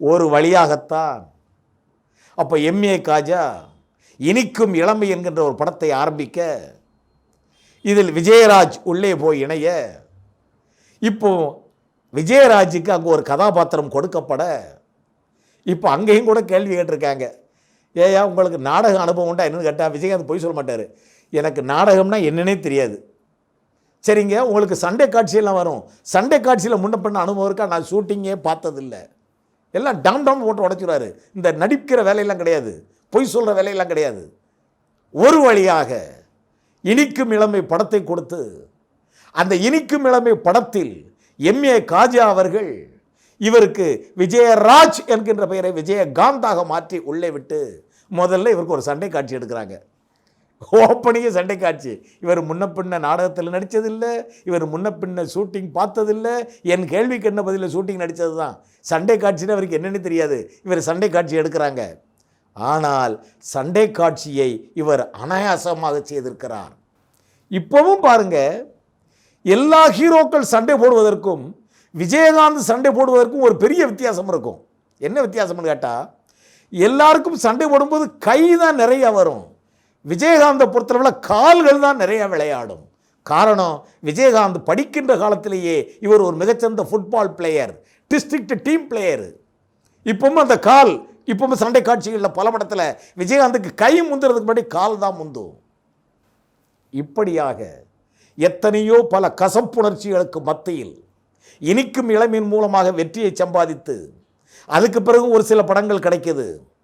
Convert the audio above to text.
ஒரு வழியாகத்தான் அப்போ எம்ஏ காஜா இனிக்கும் இளமை என்கின்ற ஒரு படத்தை ஆரம்பிக்க, இதில் விஜயராஜ் உள்ளே போய் இணைய, இப்போ விஜயராஜுக்கு அங்கே ஒரு கதாபாத்திரம் கொடுக்கப்பட, இப்போ அங்கேயும் கூட கேள்வி கேட்டிருக்காங்க. ஏயா உங்களுக்கு நாடக அனுபவம் உண்டா என்னன்னு கேட்டால் விஜயகாந்த் போய் சொல்ல மாட்டார். எனக்கு நாடகம்னா என்னன்னே தெரியாது. சரிங்க, உங்களுக்கு சண்டே காட்சியெல்லாம் வரும். சண்டே காட்சியில் முன்ன பண்ண அனுபவம் இருக்கா? நான் ஷூட்டிங்கே பார்த்ததில்லை. எல்லாம் டாம் டாம் போட்டு உடச்சிடுவார். இந்த நடிக்கிற வேலையெல்லாம் கிடையாது, பொய் சொல்கிற வேலையெல்லாம் கிடையாது. ஒரு வழியாக இனிக்கும் இளமை படத்தை கொடுத்து, அந்த இனிக்கும் இளமை படத்தில் எம்ஏ காஜா அவர்கள் இவருக்கு விஜயராஜ் என்கின்ற பெயரை விஜயகாந்தாக மாற்றி உள்ளே விட்டு முதல்ல இவருக்கு ஒரு சண்டை காட்சி எடுக்கிறாங்க. ஓப்பனிங்க சண்டை காட்சி. இவர் முன்ன பின்ன நாடகத்தில் நடித்ததில்லை, இவர் முன்ன பின்ன ஷூட்டிங் பார்த்ததில்லை. என் கேள்விக்கு என்ன பதில்? ஷூட்டிங் நடித்தது தான். சண்டை காட்சின்னு அவருக்கு என்னென்னு தெரியாது. இவர் சண்டை காட்சி எடுக்கிறாங்க. ஆனால் சண்டை காட்சியை இவர் அனாயாசமாக செய்திருக்கிறார். இப்பவும் பாருங்க, எல்லா ஹீரோக்கள் சண்டை போடுவதற்கும் விஜயகாந்த் சண்டை போடுவதற்கும் ஒரு பெரிய வித்தியாசம் இருக்கும். என்ன வித்தியாசம்னு கேட்டால், எல்லாருக்கும் சண்டை போடும்போது கை தான் நிறைய வரும். விஜயகாந்தை பொறுத்தளவில் கால்கள் தான் நிறைய விளையாடும். காரணம், விஜயகாந்த் படிக்கின்ற காலத்திலேயே இவர் ஒரு மிகச்சிறந்த football player, district team player. இப்பவும் அந்த கால், இப்பவும் சண்டை காட்சிகளில் பல படத்தில் விஜயகாந்துக்கு கை முந்துறதுக்கு முன்னாடி கால் தான் முந்தும். இப்படியாக எத்தனையோ பல கசப்புணர்ச்சிகளுக்கு மத்தியில் இனிக்கும் இளமையின் மூலமாக வெற்றியை சம்பாதித்து, அதுக்கு பிறகு ஒரு சில படங்கள் கிடைக்கிது.